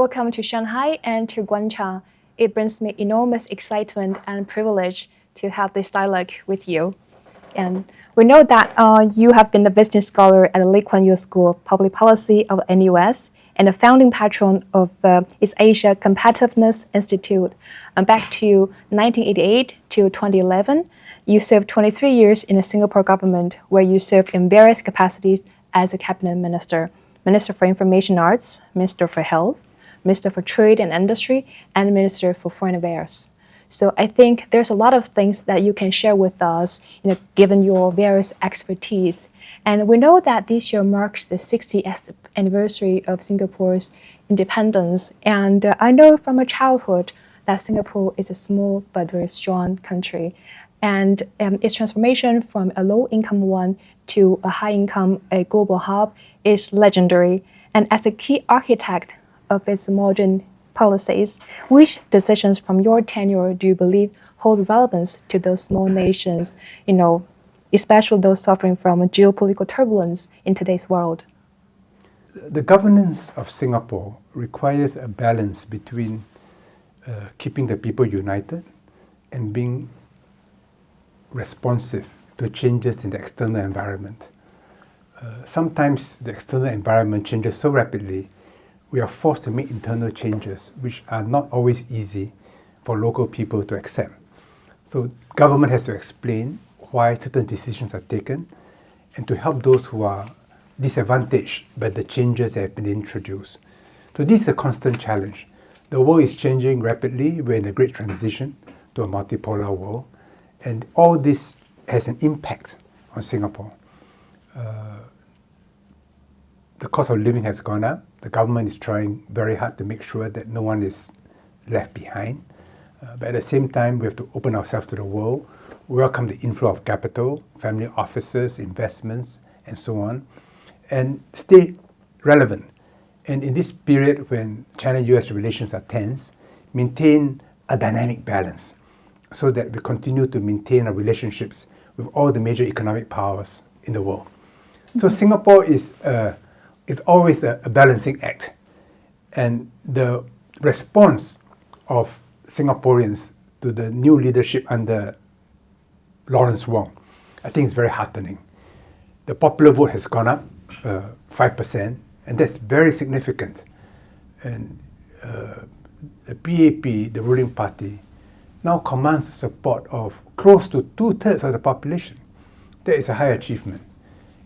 welcome to Shanghai and to Guancha. It brings me enormous excitement and privilege to have this dialogue with you. And we know that you have been a business scholar at the Lee Kuan Yew School of Public Policy of NUS and a founding patron of East Asia Competitiveness Institute. Back to 1988 to 2011, you served 23 years in the Singapore government, where you served in various capacities as a cabinet minister, Minister for Information Arts, Minister for Health, Minister for Trade and Industry, and Minister for Foreign Affairs. So I think there's a lot of things that you can share with us, given your various expertise. And we know that this year marks the 60th anniversary of Singapore's independence. And I know from my childhood that Singapore is a small but very strong country. And its transformation from a low-income one to a high-income, a global hub is legendary. And as a key architect of its modern policies, which decisions from your tenure do you believe hold relevance to those small nations, especially those suffering from geopolitical turbulence in today's world? The governance of Singapore requires a balance between keeping the people united and being responsive to changes in the external environment. Sometimes the external environment changes so rapidly, we are forced to make internal changes which are not always easy for local people to accept. So government has to explain why certain decisions are taken and to help those who are disadvantaged by the changes that have been introduced. So this is a constant challenge. The world is changing rapidly. We're in a great transition to a multipolar world. And all this has an impact on Singapore. The cost of living has gone up. The government is trying very hard to make sure that no one is left behind. But at the same time, we have to open ourselves to the world, welcome the inflow of capital, family offices, investments, and so on, and stay relevant. And in this period when China-US relations are tense, maintain a dynamic balance so that we continue to maintain our relationships with all the major economic powers in the world. So Singapore is always a balancing act. And the response of Singaporeans to the new leadership under Lawrence Wong, I think is very heartening. The popular vote has gone up 5%, and that's very significant. And the PAP, the ruling party, now commands the support of close to 2/3 of the population. That is a high achievement.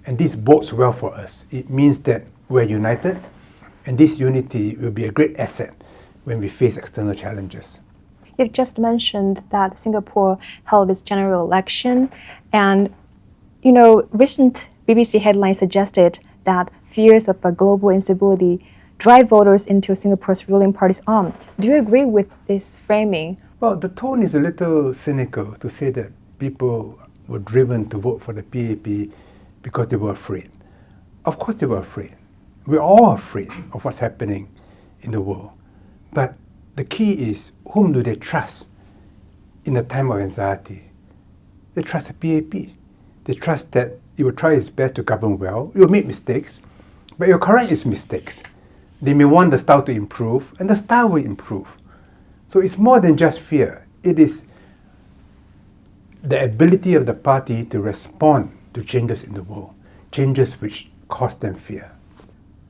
And this bodes well for us. It means that we're united, and this unity will be a great asset when we face external challenges. You've just mentioned that Singapore held its general election, and recent BBC headlines suggested that fears of a global instability drive voters into Singapore's ruling party's arm. Do you agree with this framing? Well, the tone is a little cynical to say that people were driven to vote for the PAP because they were afraid. Of course they were afraid. We're all afraid of what's happening in the world. But the key is, whom do they trust in a time of anxiety? They trust the PAP. They trust that it will try its best to govern well. It will make mistakes, but it will correct its mistakes. They may want the style to improve, and the style will improve. So it's more than just fear. It is the ability of the party to respond to changes in the world, changes which cause them fear.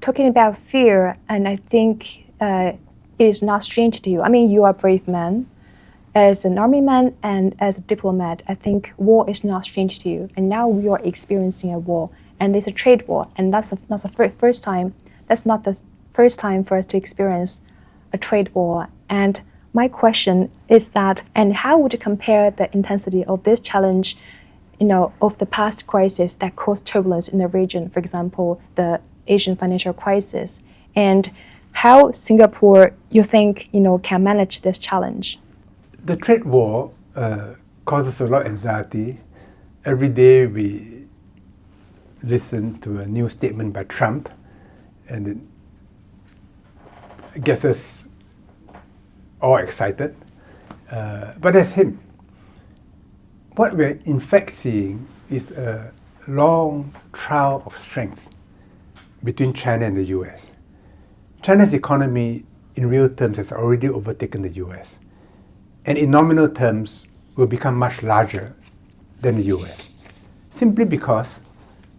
Talking about fear, and I think it is not strange to you. I mean, you are a brave man. As an army man and as a diplomat, I think war is not strange to you. And now we are experiencing a war, and it's a trade war, and that's not the first time. That's not the first time for us to experience a trade war. And my question is that, and how would you compare the intensity of this challenge, of the past crisis that caused turbulence in the region, for example, the Asian financial crisis, and how Singapore, you think, can manage this challenge? The trade war causes a lot of anxiety. Every day we listen to a new statement by Trump, and it gets us all excited. But that's him. What we're in fact seeing is a long trial of strength between China and the US. China's economy in real terms, has already overtaken the US. And in nominal terms, will become much larger than the US. Simply because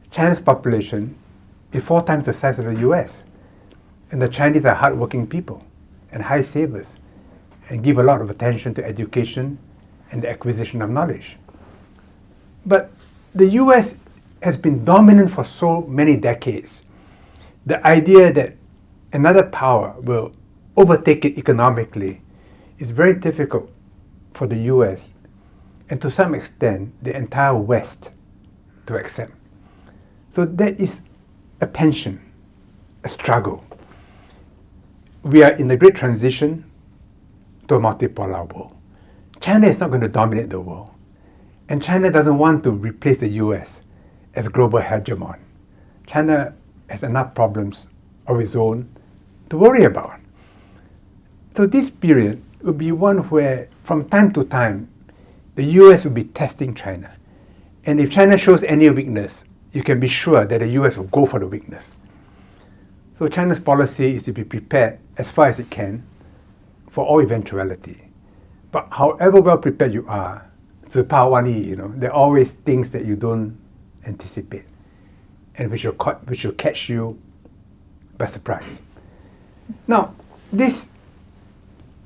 China's population is 4 times the size of the US. And the Chinese are hardworking people and high savers and give a lot of attention to education and the acquisition of knowledge. But the US has been dominant for so many decades. The idea that another power will overtake it economically is very difficult for the US and to some extent the entire West to accept. So there is a tension, a struggle. We are in the great transition to a multipolar world. China is not going to dominate the world. And China doesn't want to replace the US as global hegemon. China has enough problems of its own to worry about. So this period will be one where, from time to time, the US will be testing China. And if China shows any weakness, you can be sure that the US will go for the weakness. So China's policy is to be prepared as far as it can for all eventuality. But however well prepared you are, 只怕万一, there are always things that you don't anticipate and which will catch you by surprise. Now, this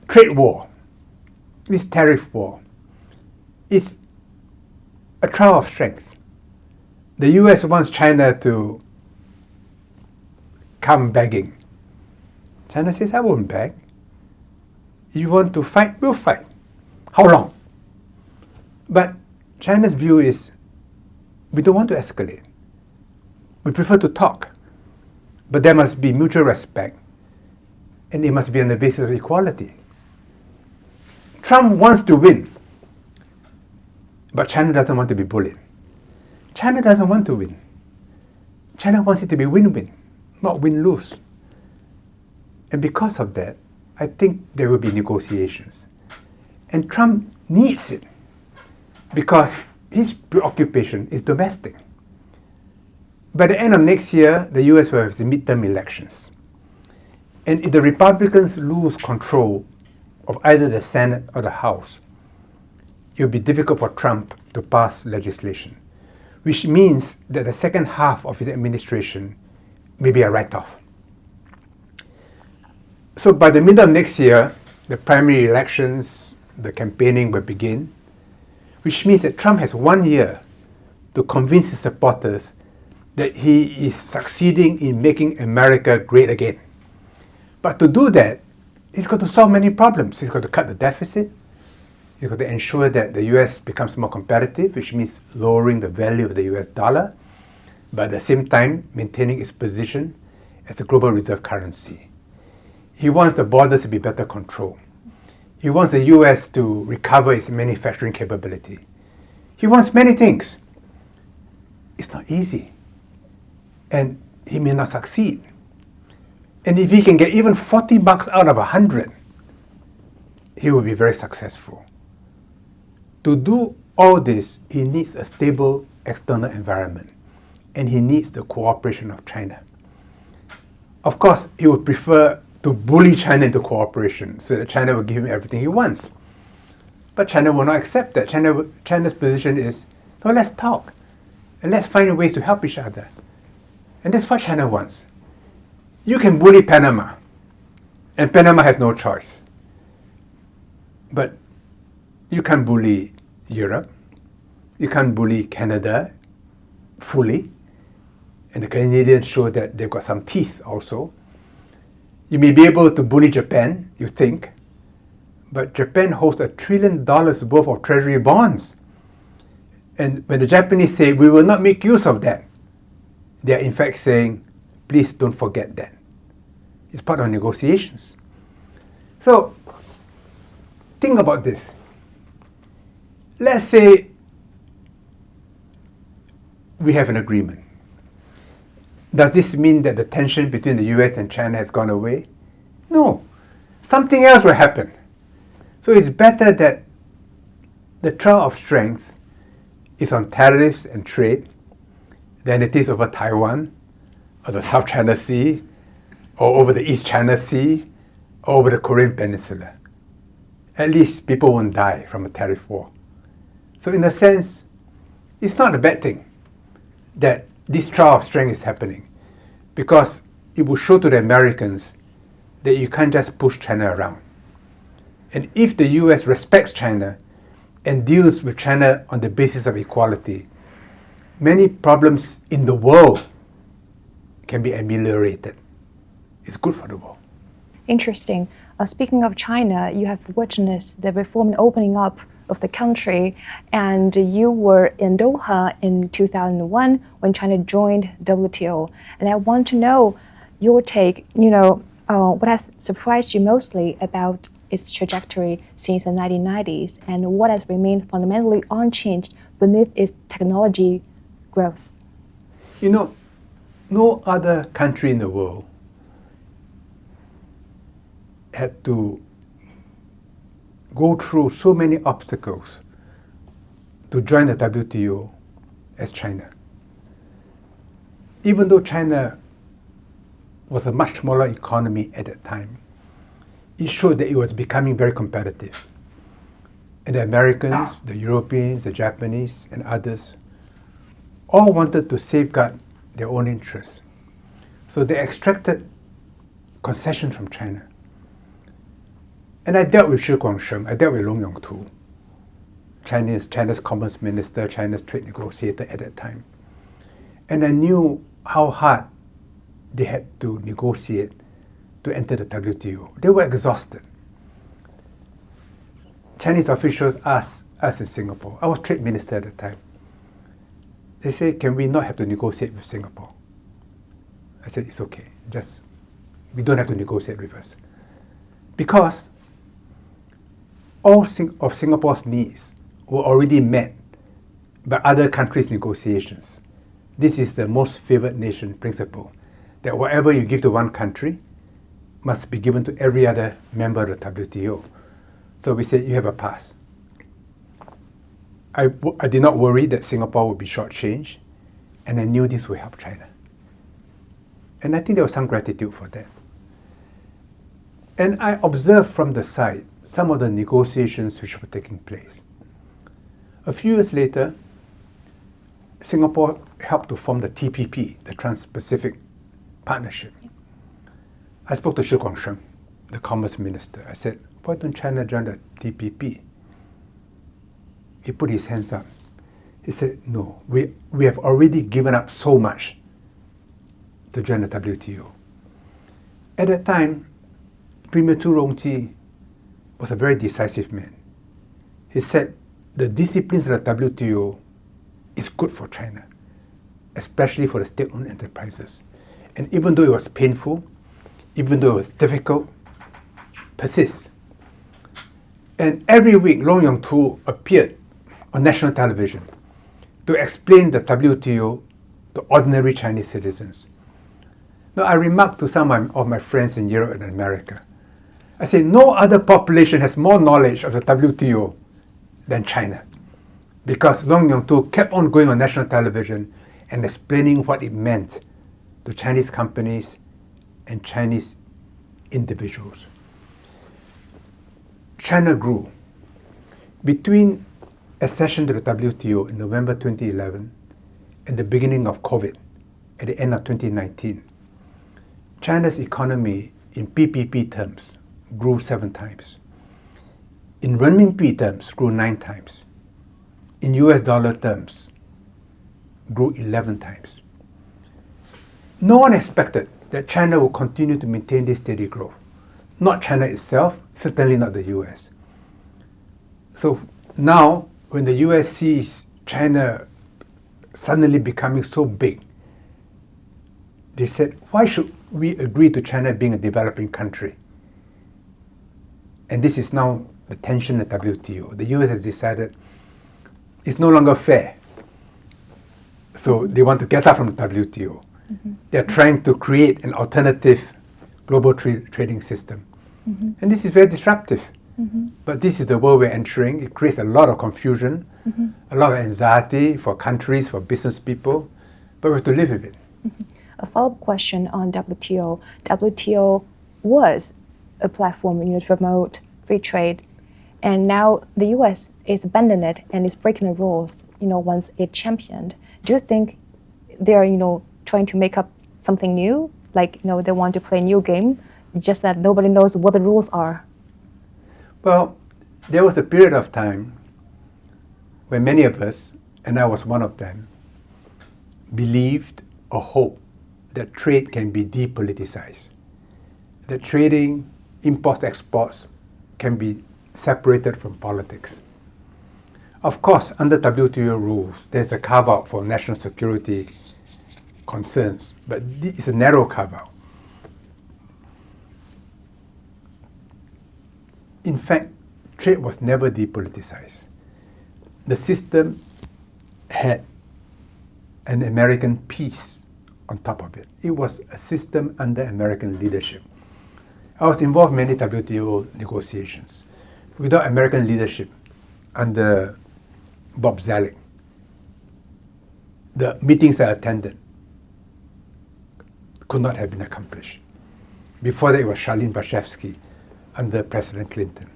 trade war, this tariff war, is a trial of strength. The US wants China to come begging. China says, I won't beg. You want to fight? We'll fight. How long? But China's view is, we don't want to escalate. We prefer to talk. But there must be mutual respect. And it must be on the basis of equality. Trump wants to win. But China doesn't want to be bullied. China doesn't want to win. China wants it to be win-win, not win-lose. And because of that, I think there will be negotiations. And Trump needs it because his preoccupation is domestic. By the end of next year, the US will have the midterm elections. And if the Republicans lose control of either the Senate or the House, it will be difficult for Trump to pass legislation, which means that the second half of his administration may be a write-off. So by the middle of next year, the primary elections, the campaigning will begin, which means that Trump has 1 year to convince his supporters that he is succeeding in making America great again. But to do that, he's got to solve many problems. He's got to cut the deficit. He's got to ensure that the US becomes more competitive, which means lowering the value of the US dollar, but at the same time maintaining its position as a global reserve currency. He wants the borders to be better controlled. He wants the US to recover its manufacturing capability. He wants many things. It's not easy. And he may not succeed. And if he can get even 40 bucks out of 100, he will be very successful. To do all this, he needs a stable external environment, and he needs the cooperation of China. Of course, he would prefer to bully China into cooperation so that China will give him everything he wants. But China will not accept that. China's position is, no, let's talk, and let's find ways to help each other. And that's what China wants. You can bully Panama, and Panama has no choice. But you can't bully Europe. You can't bully Canada fully. And the Canadians show that they've got some teeth also. You may be able to bully Japan, you think, but Japan holds $1 trillion worth of treasury bonds. And when the Japanese say, we will not make use of that, they are in fact saying, please don't forget that. It's part of negotiations. So, think about this. Let's say we have an agreement. Does this mean that the tension between the US and China has gone away? No. Something else will happen. So it's better that the trial of strength is on tariffs and trade than it is over Taiwan or the South China Sea or over the East China Sea over the Korean Peninsula. At least people won't die from a tariff war. So in a sense, it's not a bad thing that this trial of strength is happening, because it will show to the Americans that you can't just push China around. And if the US respects China and deals with China on the basis of equality, many problems in the world can be ameliorated. It's good for the world. Interesting. Speaking of China, you have witnessed the reform and opening up of the country, and you were in Doha in 2001 when China joined WTO. And I want to know your take, what has surprised you mostly about its trajectory since the 1990s, and what has remained fundamentally unchanged beneath its technology growth? No other country in the world had to go through so many obstacles to join the WTO as China. Even though China was a much smaller economy at that time, it showed that it was becoming very competitive. And the Americans, the Europeans, the Japanese, and others all wanted to safeguard their own interests. So they extracted concessions from China. And I dealt with Shi Guangsheng, I dealt with Long Yong-tu, China's Commerce Minister, China's trade negotiator at that time. And I knew how hard they had to negotiate to enter the WTO. They were exhausted. Chinese officials asked us in Singapore, I was trade minister at the time, they said, can we not have to negotiate with Singapore? I said, it's okay, we don't have to negotiate with us. Because all of Singapore's needs were already met by other countries' negotiations. This is the most favored nation principle, that whatever you give to one country must be given to every other member of the WTO. So we said, you have a pass. I did not worry that Singapore would be shortchanged, and I knew this would help China. And I think there was some gratitude for that. And I observed from the side some of the negotiations which were taking place. A few years later, Singapore helped to form the TPP, the Trans-Pacific Partnership. I spoke to Shi Guangsheng, the Commerce Minister. I said, why don't China join the TPP? He put his hands up. He said, no, we have already given up so much to join the WTO. At that time, Premier Zhu Rongji was a very decisive man. He said, the disciplines of the WTO is good for China, especially for the state-owned enterprises. And even though it was painful, even though it was difficult, persist. And every week, Long Yong-tu appeared on national television to explain the WTO to ordinary Chinese citizens. Now, I remarked to some of my friends in Europe and America, I said, no other population has more knowledge of the WTO than China, because Long Yong-tu kept on going on national television and explaining what it meant to Chinese companies and Chinese individuals. China grew. Between accession to the WTO in November 2011 and the beginning of COVID at the end of 2019, China's economy in PPP terms grew 7 times. In renminbi terms, grew 9 times. In US dollar terms, grew 11 times. No one expected that China will continue to maintain this steady growth. Not China itself, certainly not the US. So now, when the US sees China suddenly becoming so big, they said, why should we agree to China being a developing country? And this is now the tension at WTO. The US has decided it's no longer fair. So they want to get out from the WTO. Mm-hmm. They're trying to create an alternative global trading system. Mm-hmm. And this is very disruptive. Mm-hmm. But this is the world we're entering. It creates a lot of confusion, mm-hmm. a lot of anxiety for countries, for business people, but we have to live with it. Mm-hmm. A follow-up question on WTO. WTO was a platform, to promote free trade. And now the U.S. is abandoning it and is breaking the rules, once it championed. Do you think they are, trying to make up something new? Like, they want to play a new game, just that nobody knows what the rules are? Well, there was a period of time when many of us, and I was one of them, believed or hoped that trade can be depoliticized, that trading, imports, exports can be separated from politics. Of course, under WTO rules, there's a carve-out for national security concerns, but it's a narrow carve-out. In fact, trade was never depoliticized. The system had an American piece on top of it. It was a system under American leadership. I was involved in many WTO negotiations. Without American leadership under Bob Zoellick, the meetings I attended could not have been accomplished. Before that, it was Charlene Barshevsky under President Clinton.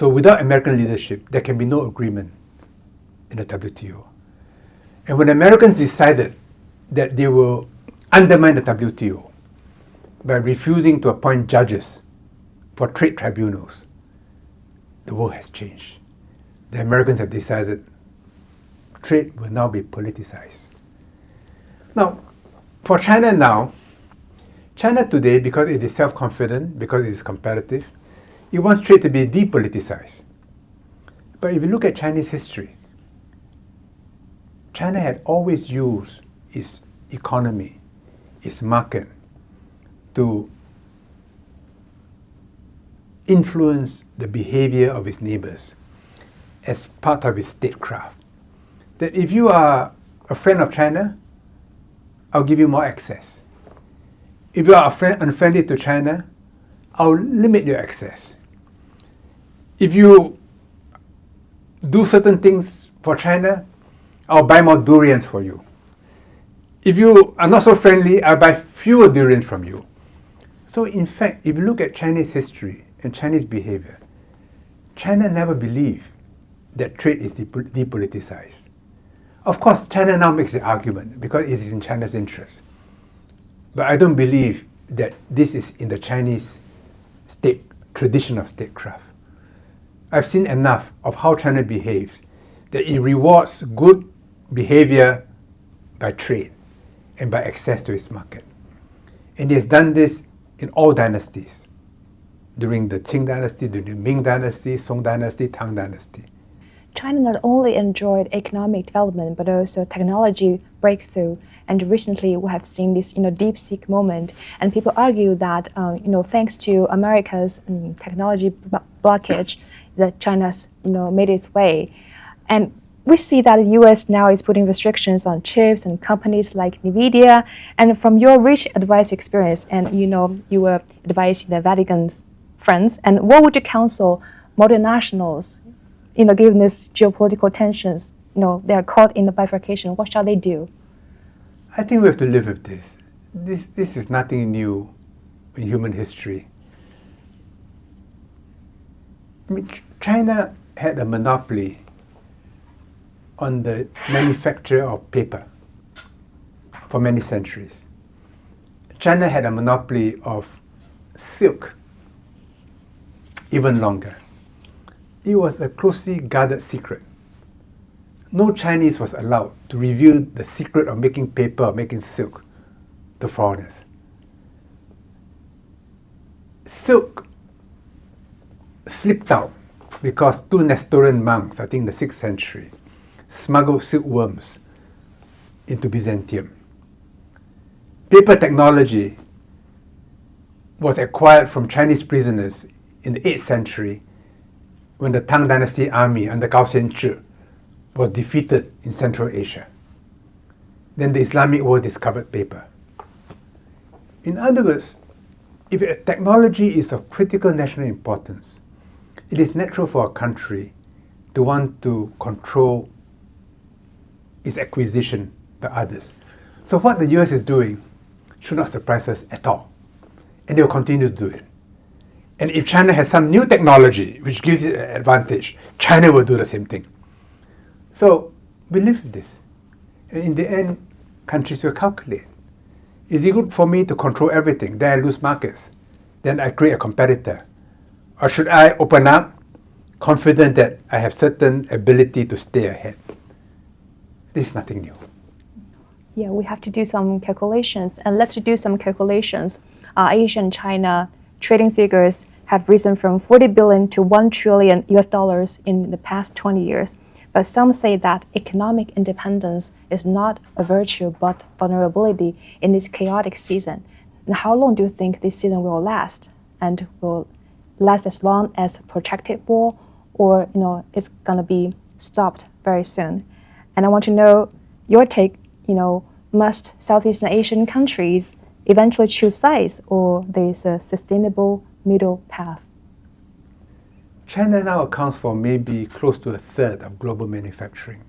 So without American leadership, there can be no agreement in the WTO. And when Americans decided that they will undermine the WTO by refusing to appoint judges for trade tribunals, the world has changed. The Americans have decided trade will now be politicized. Now, for China now, China today, because it is self-confident, because it is competitive, it wants trade to be depoliticized. But if you look at Chinese history, China had always used its economy, its market, to influence the behavior of its neighbors as part of its statecraft. That if you are a friend of China, I'll give you more access. If you are unfriendly to China, I'll limit your access. If you do certain things for China, I'll buy more durians for you. If you are not so friendly, I'll buy fewer durians from you. So in fact, if you look at Chinese history and Chinese behavior, China never believed that trade is depoliticized. Of course, China now makes the argument because it is in China's interest. But I don't believe that this is in the Chinese state tradition of statecraft. I've seen enough of how China behaves that it rewards good behavior by trade and by access to its market. And it has done this in all dynasties. During the Qing dynasty, during the Ming dynasty, Song dynasty, Tang dynasty. China not only enjoyed economic development, but also technology breakthrough. And recently, we have seen this, deep-seek moment. And people argue that, thanks to America's technology blockage, that China's, made its way. And we see that the U.S. now is putting restrictions on chips and companies like NVIDIA. And from your rich advice experience, and you were advising the Vatican's friends, and what would you counsel multinationals, given this geopolitical tensions, they are caught in the bifurcation, what shall they do? I think we have to live with this. This is nothing new in human history. I mean, China had a monopoly on the manufacture of paper for many centuries. China had a monopoly of silk even longer. It was a closely guarded secret. No Chinese was allowed to reveal the secret of making paper or making silk to foreigners. Silk slipped out because two Nestorian monks, I think in the 6th century, smuggled silkworms into Byzantium. Paper technology was acquired from Chinese prisoners in the 8th century when the Tang Dynasty army under Gao Xianzhi was defeated in Central Asia. Then the Islamic world discovered paper. In other words, if a technology is of critical national importance, it is natural for a country to want to control its acquisition by others. So what the US is doing should not surprise us at all. And they will continue to do it. And if China has some new technology which gives it an advantage, China will do the same thing. So we live with this. And in the end, countries will calculate. Is it good for me to control everything? Then I lose markets. Then I create a competitor. Or should I open up, confident that I have certain ability to stay ahead? This is nothing new. Yeah, we have to do some calculations. And let's do some calculations. Asia and China trading figures have risen from 40 billion to 1 trillion US dollars in the past 20 years. But some say that economic independence is not a virtue but vulnerability in this chaotic season. And how long do you think this season will last? And will last as long as a protracted war, or it's gonna be stopped very soon? And I want to know your take. Must Southeast Asian countries eventually choose sides, or there's a sustainable middle path? China now accounts for maybe close to a third of global manufacturing.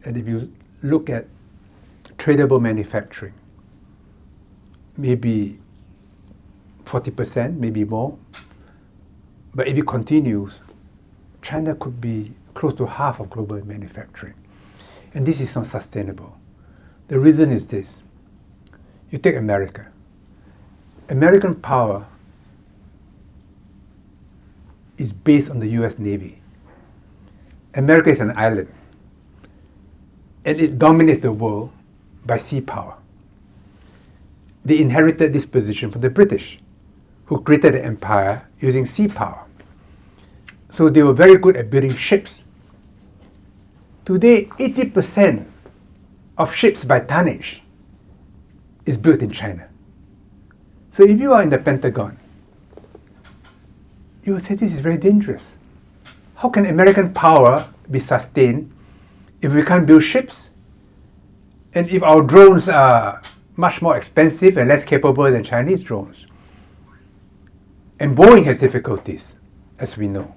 And if you look at tradable manufacturing, maybe 40%, maybe more. But if it continues, China could be close to half of global manufacturing. And this is not sustainable. The reason is this. You take America. American power is based on the US Navy. America is an island, and it dominates the world by sea power. They inherited this position from the British, who created the empire using sea power. So they were very good at building ships. Today, 80% of ships by tonnage is built in China. So if you are in the Pentagon, you will say this is very dangerous. How can American power be sustained if we can't build ships? And if our drones are much more expensive and less capable than Chinese drones? And Boeing has difficulties, as we know.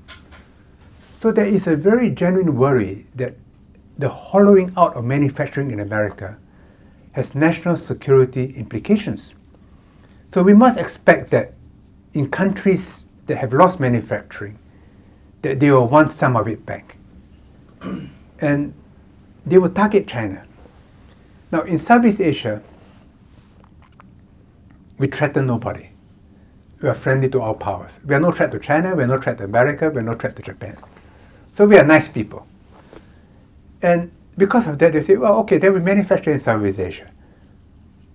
So there is a very genuine worry that the hollowing out of manufacturing in America has national security implications. So we must expect that in countries that have lost manufacturing, that they will want some of it back. And they will target China. Now, in Southeast Asia, we threaten nobody. We are friendly to all powers. We are no threat to China, we are no threat to America, we are no threat to Japan. So we are nice people. And because of that, they say, well, okay, then we manufacture in Southeast Asia.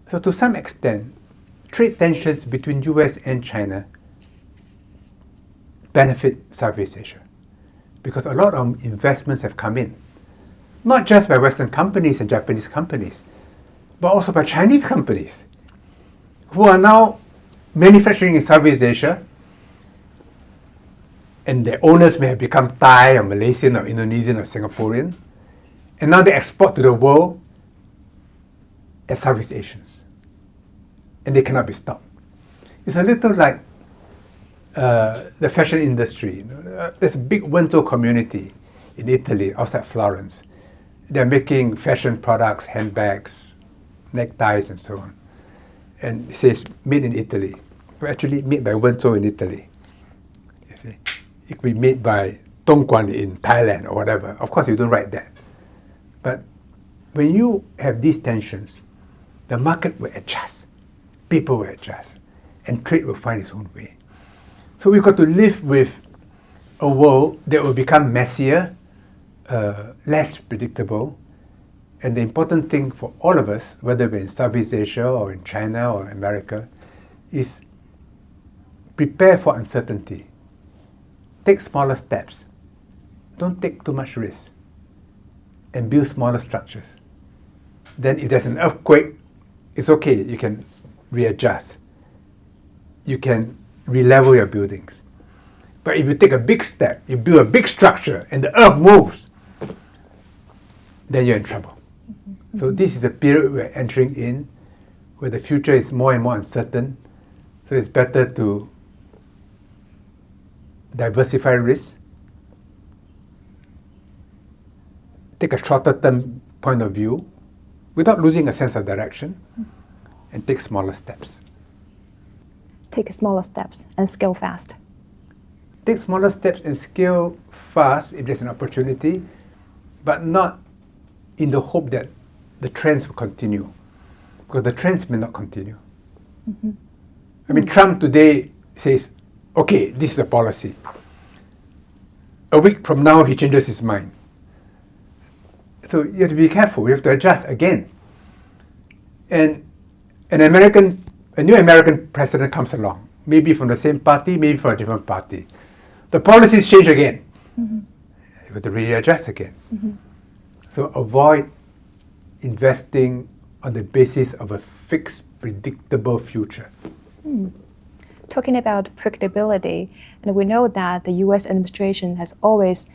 So to some extent, trade tensions between US and China benefit Southeast Asia, because a lot of investments have come in, not just by Western companies and Japanese companies, but also by Chinese companies who are now manufacturing in Southeast Asia, and their owners may have become Thai or Malaysian or Indonesian or Singaporean, and now they export to the world as Southeast Asians, and they cannot be stopped. It's a little like the fashion industry. There's a big Guancha community in Italy, outside Florence. They're making fashion products, handbags, neckties, and so on. And it says made in Italy. Well, actually made by Guancha in Italy. You see, it could be made by Dongguan in Thailand or whatever. Of course, you don't write that. But when you have these tensions, the market will adjust, people will adjust, and trade will find its own way. So we've got to live with a world that will become messier, less predictable. And the important thing for all of us, whether we're in Southeast Asia or in China or America, is prepare for uncertainty. Take smaller steps. Don't take too much risk. And build smaller structures. Then if there's an earthquake, it's okay, you can readjust. You can re-level your buildings. But if you take a big step, you build a big structure, and the earth moves, then you're in trouble. Mm-hmm. So this is a period we're entering in, where the future is more and more uncertain. So it's better to diversify risk, take a shorter term point of view, without losing a sense of direction, and take smaller steps. take smaller steps and scale fast? Take smaller steps and scale fast if there's an opportunity, but not in the hope that the trends will continue, because the trends may not continue. Mm-hmm. I mean, Trump today says, okay, this is a policy. A week from now, he changes his mind. So you have to be careful. You have to adjust again. And a new American president comes along, maybe from the same party, maybe from a different party. The policies change again. Mm-hmm. You have to readjust again. Mm-hmm. So avoid investing on the basis of a fixed, predictable future. Talking about predictability, and we know that the U.S. administration has always,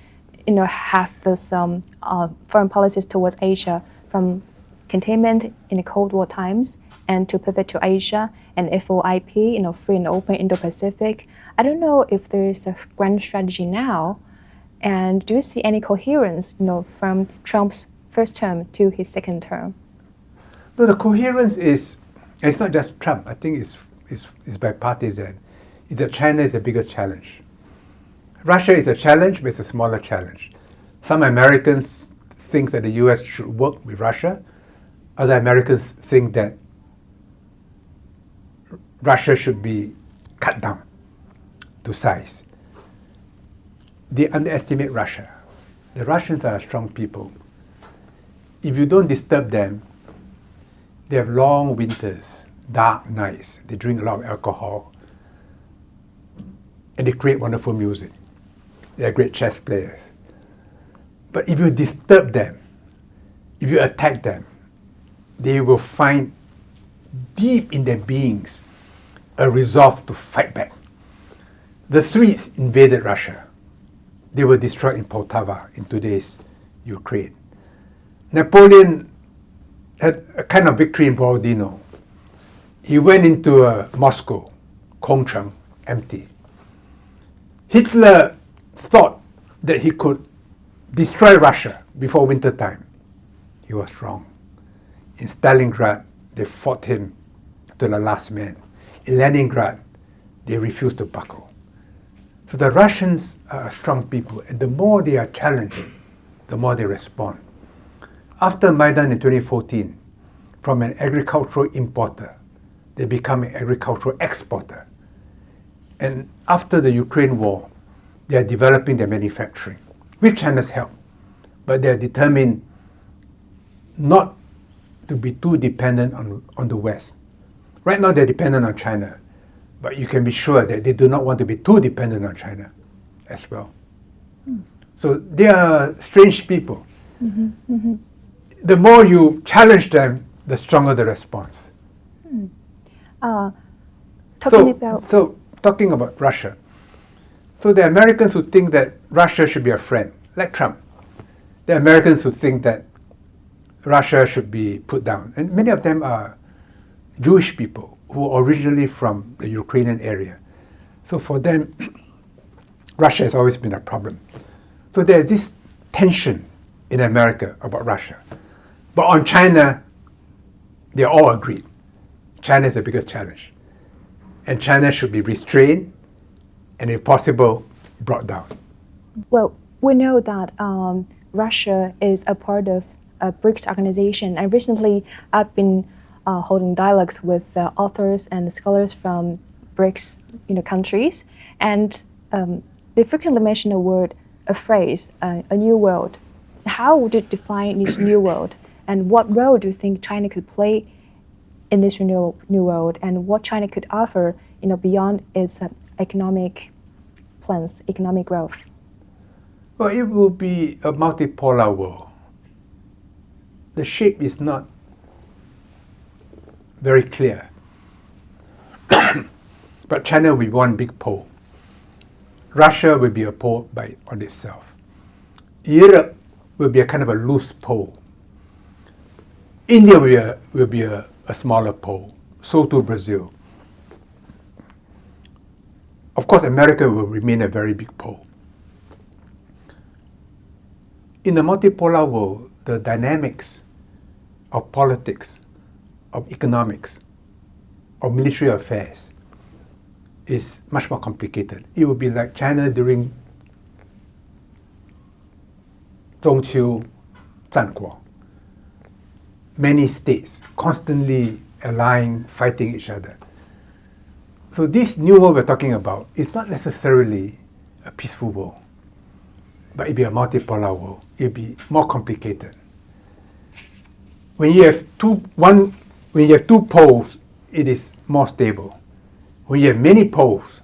have this foreign policies towards Asia, from containment in the Cold War times and to pivot to Asia and FOIP, free and open Indo-Pacific. I don't know if there is a grand strategy now, and do you see any coherence, from Trump's first term to his second term? No, the coherence is, it's not just Trump. I think it's bipartisan. Is that China is the biggest challenge. Russia is a challenge, but it's a smaller challenge. Some Americans think that the US should work with Russia. Other Americans think that Russia should be cut down to size. They underestimate Russia. The Russians are strong people. If you don't disturb them, they have long winters, dark nights. They drink a lot of alcohol. And they create wonderful music. They are great chess players. But if you disturb them, if you attack them, they will find deep in their beings a resolve to fight back. The Swedes invaded Russia. They were destroyed in Poltava, in today's Ukraine. Napoleon had a kind of victory in Borodino. He went into Moscow, Kongcheng, empty. Hitler thought that he could destroy Russia before wintertime. He was wrong. In Stalingrad, they fought him to the last man. In Leningrad, they refused to buckle. So the Russians are strong people, and the more they are challenged, the more they respond. After Maidan in 2014, from an agricultural importer, they become an agricultural exporter. And after the Ukraine war, they are developing their manufacturing, with China's help. But they are determined not to be too dependent on the West. Right now, they're dependent on China. But you can be sure that they do not want to be too dependent on China as well. So they are strange people. Mm-hmm. Mm-hmm. The more you challenge them, the stronger the response. Talking about Russia. So the Americans who think that Russia should be a friend, like Trump. The Americans who think that Russia should be put down. And many of them are Jewish people who are originally from the Ukrainian area. So for them, Russia has always been a problem. So there's this tension in America about Russia. But on China, they all agreed. China is the biggest challenge. And China should be restrained and, if possible, brought down. Well, we know that Russia is a part of a BRICS organization. And recently, I've been holding dialogues with authors and scholars from BRICS countries. And they frequently mention a phrase, a new world. How would you define this new world? And what role do you think China could play in this new world, and what China could offer, beyond its economic plans, economic growth? Well, it will be a multipolar world. The shape is not very clear. But China will be one big pole. Russia will be a pole on itself. Europe will be a kind of a loose pole. India will be a smaller pole. So too Brazil. Of course, America will remain a very big pole. In the multipolar world, the dynamics of politics, of economics, of military affairs is much more complicated. It would be like China during 中秋战国. Many states constantly allying, fighting each other. So this new world we're talking about is not necessarily a peaceful world, but it'll be a multipolar world. It'll be more complicated. When you have two poles, it is more stable. When you have many poles,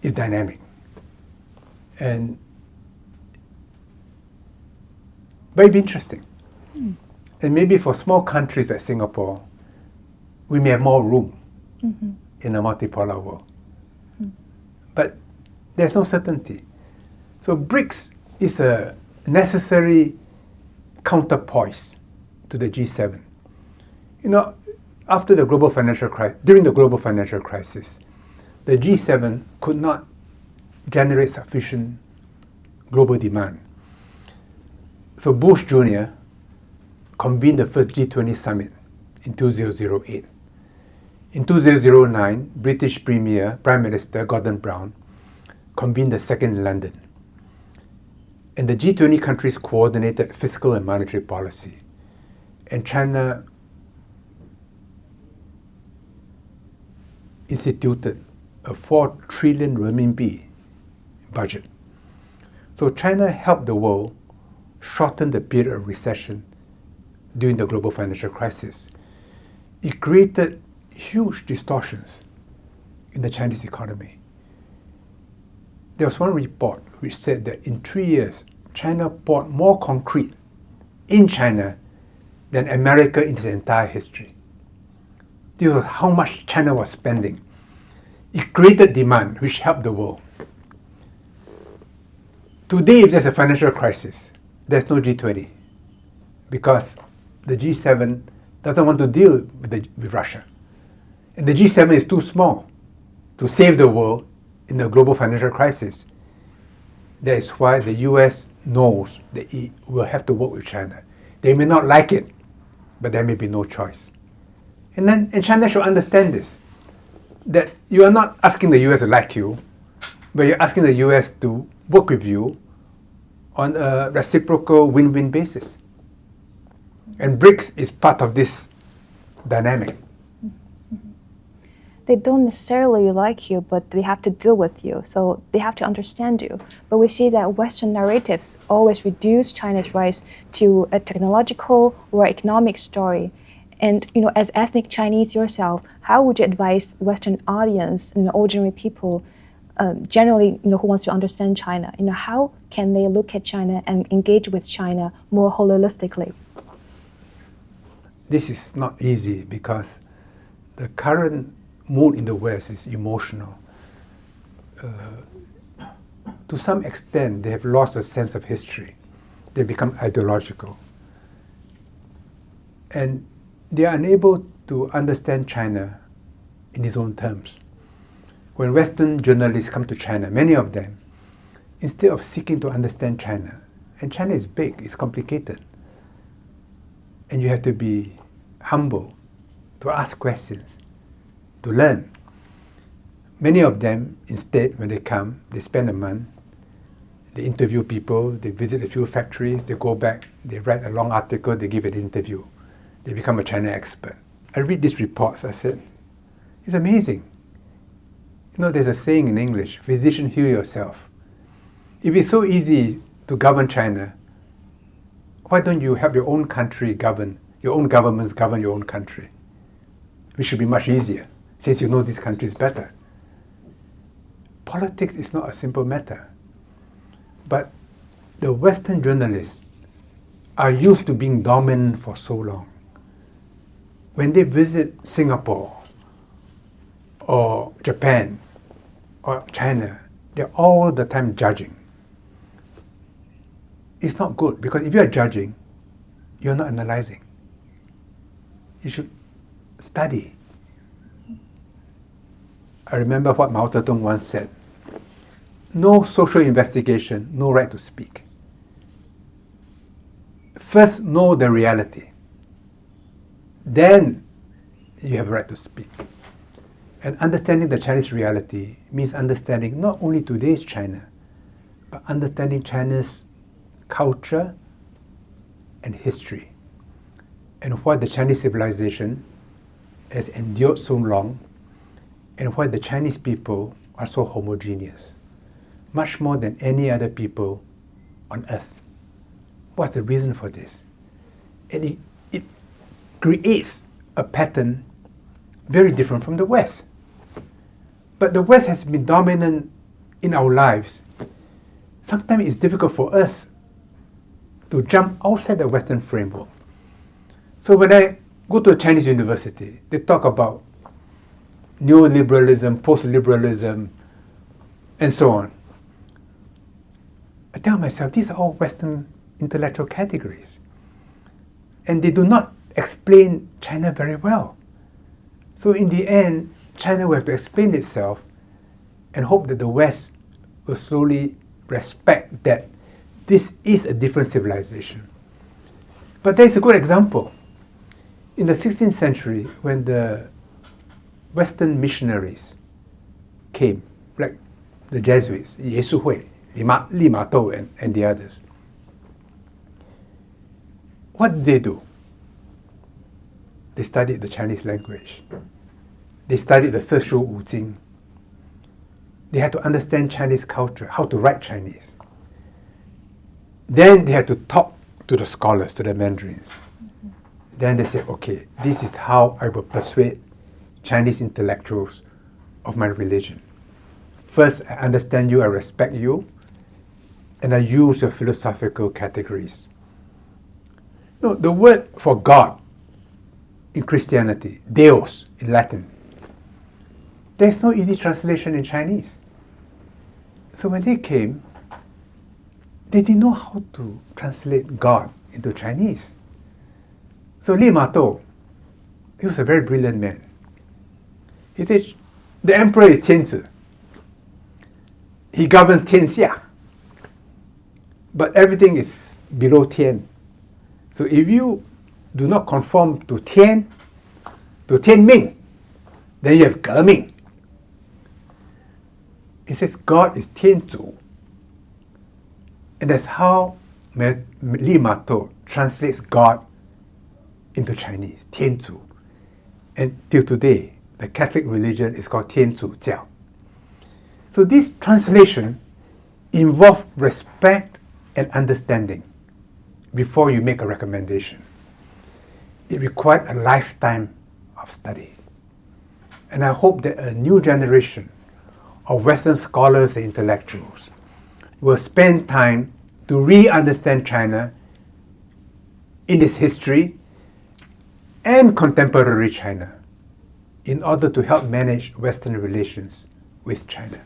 it's dynamic. And very interesting. And maybe for small countries like Singapore, we may have more room in a multipolar world. But there's no certainty. So BRICS is a necessary counterpoise to the G7. You know, during the global financial crisis, the G7 could not generate sufficient global demand. So Bush Jr. convened the first G20 summit in 2008. In 2009, British Prime Minister Gordon Brown convened the second in London. And the G20 countries coordinated fiscal and monetary policy. And China instituted a 4 trillion renminbi budget. So China helped the world shorten the period of recession during the global financial crisis. It created huge distortions in the Chinese economy. There was one report which said that in 3 years, China bought more concrete in China than America in its entire history. This was how much China was spending. It created demand, which helped the world. Today, if there's a financial crisis, there's no G20 because the G7 doesn't want to deal with Russia. And the G7 is too small to save the world in the global financial crisis. That is why the US knows that it will have to work with China. They may not like it, but there may be no choice. And China should understand this, that you are not asking the US to like you, but you're asking the US to work with you on a reciprocal win-win basis. And BRICS is part of this dynamic. They don't necessarily like you, but they have to deal with you. So they have to understand you. But we see that Western narratives always reduce China's rise to a technological or economic story. And as ethnic Chinese yourself, how would you advise Western audience, ordinary people, generally, who wants to understand China? How can they look at China and engage with China more holistically? This is not easy because the current mood in the West is emotional. To some extent, they have lost a sense of history. They become ideological. And they are unable to understand China in its own terms. When Western journalists come to China, many of them, instead of seeking to understand China, and China is big, it's complicated, and you have to be humble to ask questions, to learn. Many of them, instead, when they come, they spend a month, they interview people, they visit a few factories, they go back, they write a long article, they give an interview. They become a China expert. I read these reports, I said, it's amazing. There's a saying in English, physician, heal yourself. If it's so easy to govern China, why don't you have your own country govern, your own governments govern your own country? Which should be much easier, since you know these countries better. Politics is not a simple matter. But the Western journalists are used to being dominant for so long. When they visit Singapore or Japan or China, they're all the time judging. It's not good because if you're judging, you're not analyzing. You should study. I remember what Mao Zedong once said, no social investigation, no right to speak. First, know the reality. Then you have a right to speak. And understanding the Chinese reality means understanding not only today's China, but understanding China's culture and history, and why the Chinese civilization has endured so long, and why the Chinese people are so homogeneous, much more than any other people on earth. What's the reason for this? And it creates a pattern very different from the West. But the West has been dominant in our lives. Sometimes it's difficult for us to jump outside the Western framework. So when I go to a Chinese university, they talk about neoliberalism, post-liberalism, and so on. I tell myself, these are all Western intellectual categories. And they do not explain China very well. So in the end, China will have to explain itself and hope that the West will slowly respect that this is a different civilization. But there's a good example. In the 16th century, when the Western missionaries came, like the Jesuits, 耶稣会, 利玛窦 and the others, what did they do? They studied the Chinese language. They studied the 四书五经. They had to understand Chinese culture, how to write Chinese. Then they had to talk to the scholars, to the Mandarins. Then they said, okay, this is how I will persuade Chinese intellectuals of my religion. First, I understand you, I respect you, and I use your philosophical categories. No, the word for God in Christianity, Deus in Latin, there's no easy translation in Chinese. So when they came, they didn't know how to translate God into Chinese. So Li Ma-tou, he was a very brilliant man. He said, the emperor is Tianzi. He governs Tianxia. But everything is below Tian. So if you do not conform to Tian, to Tianming, then you have Geming. He says God is Tianzu. And that's how Li Ma-tou translates God into Chinese, Tianzu. And till today, the Catholic religion is called Tianzu Jiao. So this translation involves respect and understanding before you make a recommendation. It required a lifetime of study. And I hope that a new generation of Western scholars and intellectuals will spend time to re-understand China in its history and contemporary China in order to help manage Western relations with China.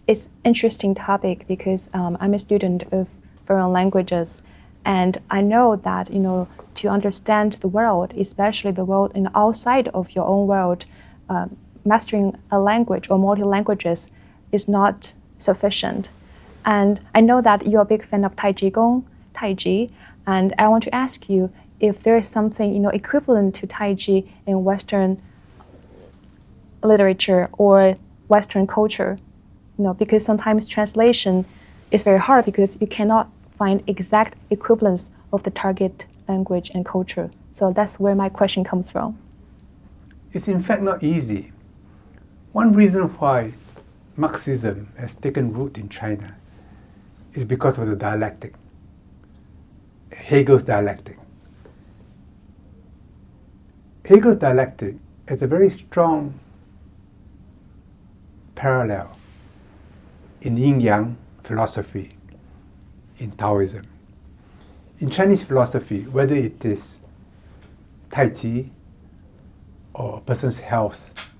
It's an interesting topic because I'm a student of foreign languages, and I know that to understand the world, especially the world outside of your own world, mastering a language or multi-languages is not sufficient. And I know that you're a big fan of Taiji, and I want to ask you if there is something equivalent to Taiji in Western literature or Western culture, because sometimes translation is very hard because you cannot find exact equivalence of the target language and culture. So that's where my question comes from. It's in fact not easy. One reason why Marxism has taken root in China is because of the dialectic, Hegel's dialectic. Hegel's dialectic is a very strong parallel in yin-yang philosophy, in Taoism. In Chinese philosophy, whether it is Tai Chi, or a person's health,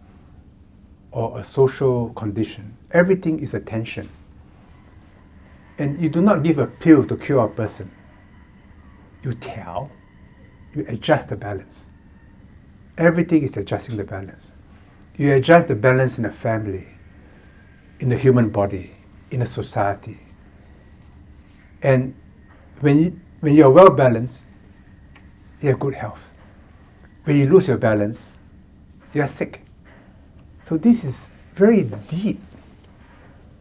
or a social condition, everything is a tension. And you do not give a pill to cure a person. You adjust the balance. Everything is adjusting the balance. You adjust the balance in a family, in the human body, in a society. And when you're well balanced, you have good health. When you lose your balance, you are sick. So this is very deep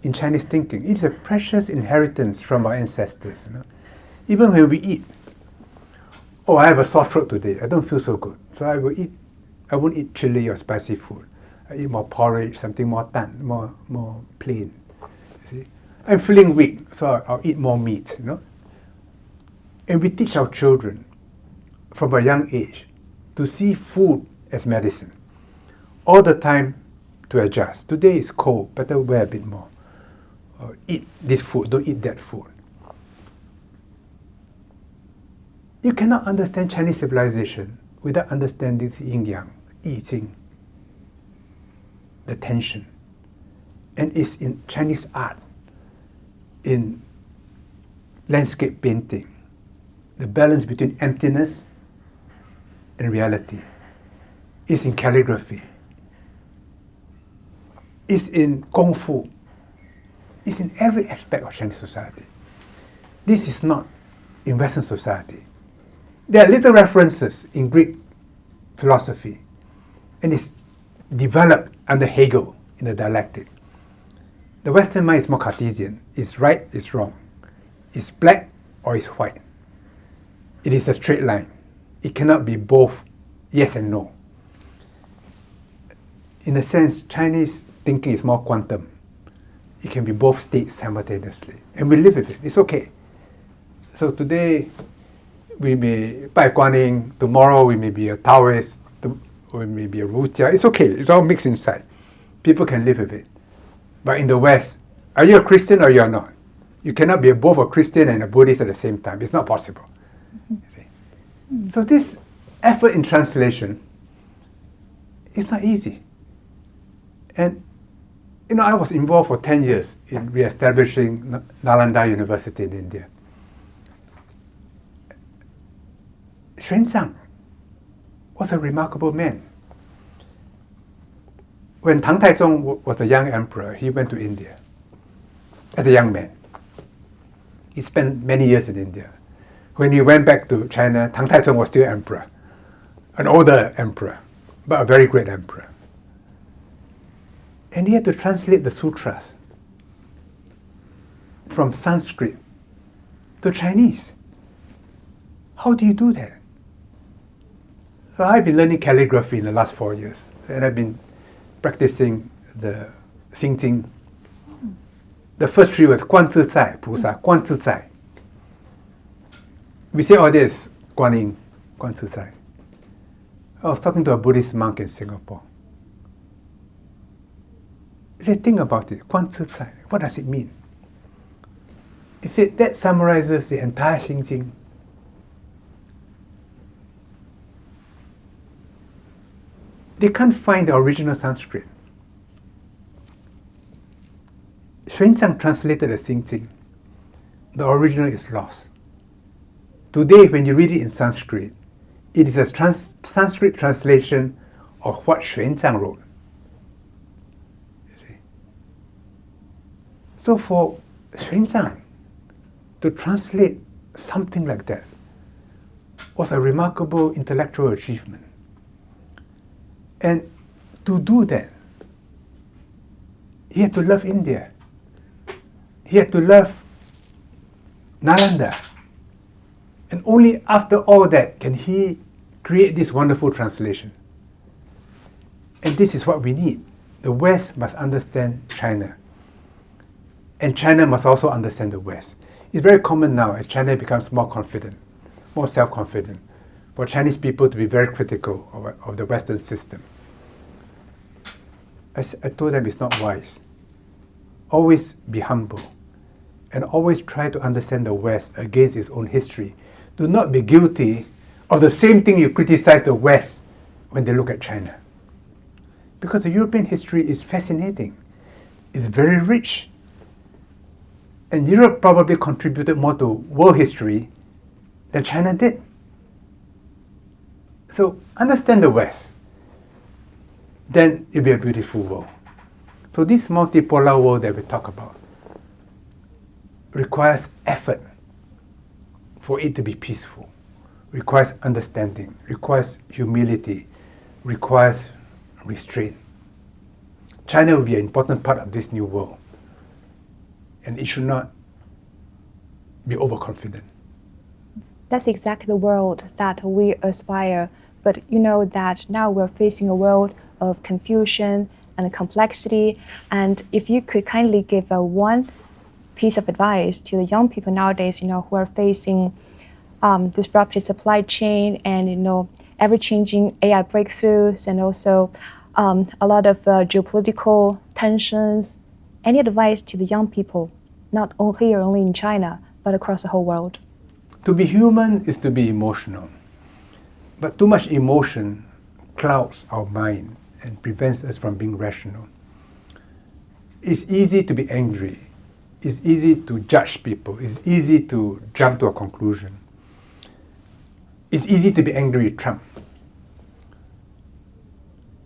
in Chinese thinking. It's a precious inheritance from our ancestors. Even when we eat, oh, I have a sore throat today. I don't feel so good. So I won't eat chili or spicy food. I eat more porridge, something more more plain. See? I'm feeling weak, so I'll eat more meat. And we teach our children from a young age to see food as medicine. All the time to adjust. Today is cold, better wear a bit more. Or eat this food, don't eat that food. You cannot understand Chinese civilization without understanding the yin-yang, eating, the tension. And it's in Chinese art, in landscape painting, the balance between emptiness and reality. It's in calligraphy. It's in Kung Fu. It's in every aspect of Chinese society. This is not in Western society. There are little references in Greek philosophy, and it's developed under Hegel in the dialectic. The Western mind is more Cartesian. It's right, it's wrong. It's black or it's white. It is a straight line. It cannot be both yes and no. In a sense, Chinese thinking is more quantum. It can be both states simultaneously. And we live with it. It's okay. So today, we may Bai Guanyin, tomorrow we may be a Taoist, we may be a Rujia. It's okay. It's all mixed inside. People can live with it. But in the West, are you a Christian or you are not? You cannot be both a Christian and a Buddhist at the same time. It's not possible. So this effort in translation is not easy. And I was involved for 10 years in re-establishing Nalanda University in India. Xuanzang was a remarkable man. When Tang Taizong was a young emperor, he went to India as a young man. He spent many years in India. When he went back to China, Tang Taizong was still emperor, an older emperor, but a very great emperor. And he had to translate the sutras from Sanskrit to Chinese. How do you do that? So I've been learning calligraphy in the last 4 years, and I've been practicing the Xingjing. The first three was 观自在 Pusa, 观自在. We say all this, 观音, 观自在. I was talking to a Buddhist monk in Singapore. He said, think about it, 观自在, what does it mean? He said, that summarizes the entire Xingjing. They can't find the original Sanskrit. Xuanzang translated the Xingjing. The original is lost. Today, when you read it in Sanskrit, it is a Sanskrit translation of what Xuanzang wrote. You see? So for Xuanzang to translate something like that was a remarkable intellectual achievement. And to do that, he had to love India. He had to love Nalanda. And only after all that can he create this wonderful translation. And this is what we need. The West must understand China. And China must also understand the West. It's very common now as China becomes more confident, more self-confident, for Chinese people to be very critical of the Western system. I told them it's not wise. Always be humble and always try to understand the West against its own history. Do not be guilty of the same thing you criticize the West when they look at China. Because the European history is fascinating. It's very rich. And Europe probably contributed more to world history than China did. So understand the West. Then it'll be a beautiful world. So this multipolar world that we talk about requires effort for it to be peaceful, requires understanding, requires humility, requires restraint. China will be an important part of this new world. And it should not be overconfident. That's exactly the world that we aspire. But you know that now we're facing a world of confusion and complexity. And if you could kindly give one piece of advice to the young people nowadays, who are facing disrupted supply chain and ever-changing AI breakthroughs and also a lot of geopolitical tensions. Any advice to the young people, not only in China, but across the whole world? To be human is to be emotional. But too much emotion clouds our mind and prevents us from being rational. It's easy to be angry. It's easy to judge people. It's easy to jump to a conclusion. It's easy to be angry with Trump.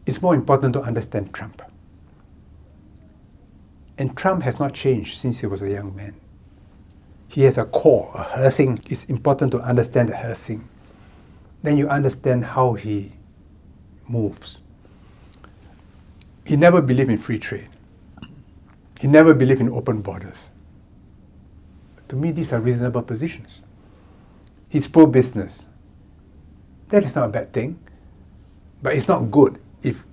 It's more important to understand Trump. And Trump has not changed since he was a young man. He has a core, a hersing. It's important to understand the hersing. Then you understand how he moves. He never believed in free trade. He never believed in open borders. To me, these are reasonable positions. He's pro-business. That is not a bad thing. But it's not good if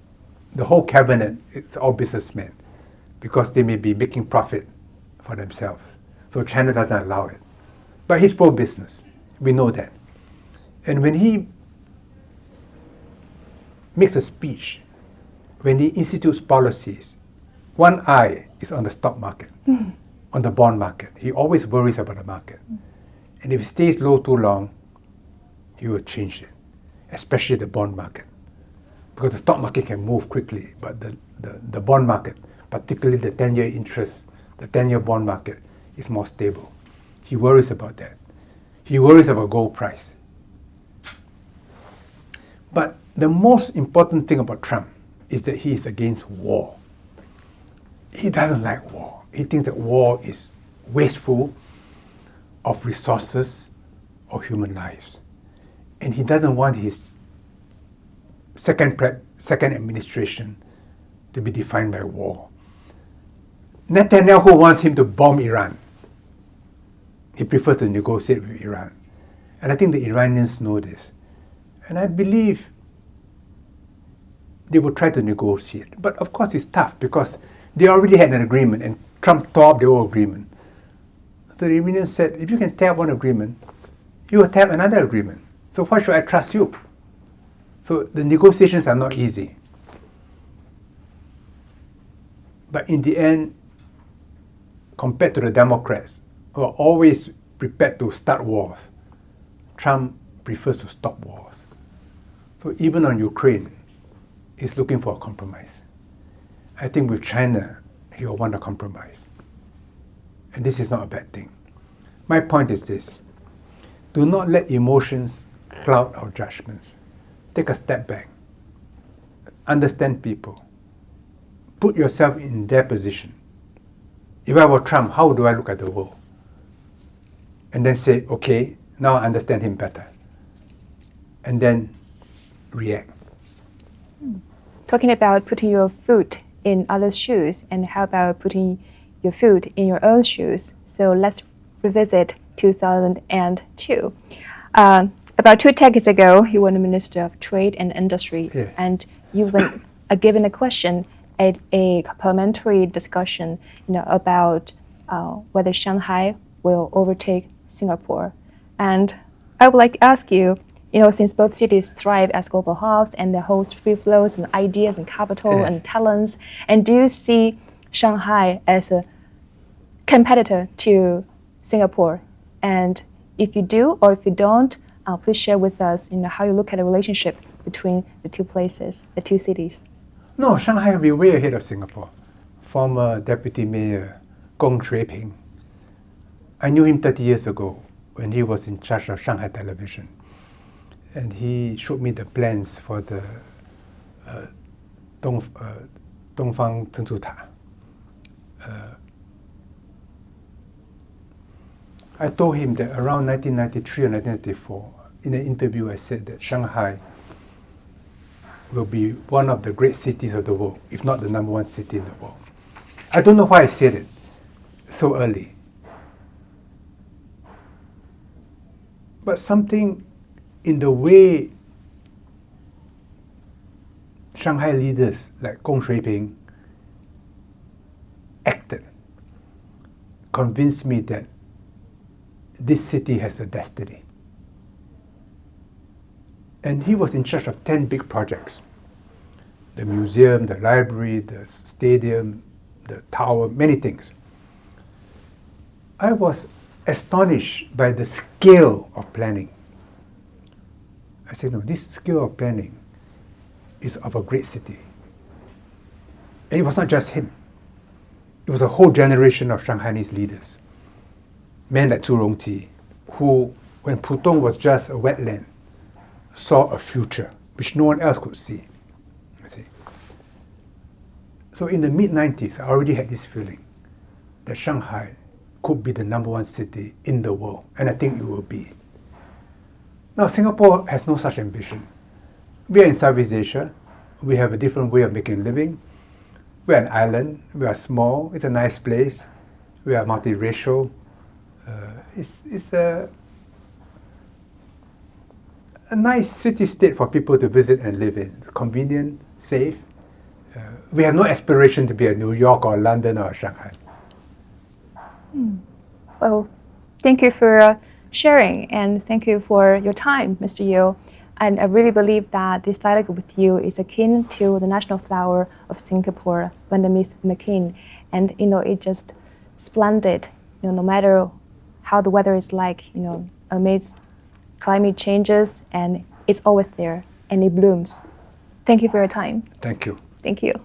the whole cabinet is all businessmen, because they may be making profit for themselves. So China doesn't allow it. But he's pro-business. We know that. And when he makes a speech, when he institutes policies, one eye is on the stock market, on the bond market. He always worries about the market. And if it stays low too long, he will change it, especially the bond market. Because the stock market can move quickly, but the bond market, particularly the 10-year interest, the 10-year bond market, is more stable. He worries about that. He worries about gold price. But the most important thing about Trump is that he is against war. He doesn't like war. He thinks that war is wasteful of resources or human lives. And he doesn't want his second administration to be defined by war. Netanyahu wants him to bomb Iran. He prefers to negotiate with Iran. And I think the Iranians know this. And I believe they will try to negotiate. But of course it's tough because they already had an agreement and Trump tore up the whole agreement. So the Iranians said, if you can tear up one agreement, you will tear up another agreement. So why should I trust you? So the negotiations are not easy. But in the end, compared to the Democrats, who are always prepared to start wars, Trump prefers to stop wars. So even on Ukraine, he's looking for a compromise. I think with China, he will want a compromise. And this is not a bad thing. My point is this. Do not let emotions cloud our judgments. Take a step back. Understand people. Put yourself in their position. If I were Trump, how do I look at the world? And then say, okay, now I understand him better. And then react. Talking about putting your foot in others' shoes, and how about putting your foot in your own shoes? So let's revisit 2002. About 2 decades ago, you were the Minister of Trade and Industry, yeah. And you've been given a question at a parliamentary discussion, about whether Shanghai will overtake Singapore. And I would like to ask you, since both cities thrive as global hubs and they host free flows and ideas and capital and talents, and do you see Shanghai as a competitor to Singapore? And if you do or if you don't, please share with us, how you look at the relationship between the two places, the two cities. No, Shanghai will be way ahead of Singapore. Former Deputy Mayor reshaping. I knew him 30 years ago when he was in charge of Shanghai Television. And he showed me the plans for the Dongfang Zhengzhouta. I told him that around 1993 or 1994, in an interview I said that Shanghai will be one of the great cities of the world, if not the number one city in the world. I don't know why I said it so early. But something in the way Shanghai leaders like Gong Shuiping acted convinced me that this city has a destiny. And he was in charge of 10 big projects. The museum, the library, the stadium, the tower, many things. I was astonished by the scale of planning. I said, no, this scale of planning is of a great city. And it was not just him. It was a whole generation of Shanghainese leaders. Men like Zhu Rongji, who, when Pudong was just a wetland, saw a future which no one else could see. You see. So in the mid-90s, I already had this feeling that Shanghai could be the number one city in the world, and I think it will be. Now, Singapore has no such ambition. We are in Southeast Asia. We have a different way of making a living. We're an island. We are small. It's a nice place. We are multiracial. It's a nice city-state for people to visit and live in. It's convenient, safe. We have no aspiration to be a New York or London or Shanghai. Well, thank you for sharing, and thank you for your time, Mr. Yeo. And I really believe that this dialogue with you is akin to the national flower of Singapore, Vietnamese McKin. And, it's just splendid, no matter how the weather is like, amidst climate changes, and it's always there, and it blooms. Thank you for your time. Thank you. Thank you.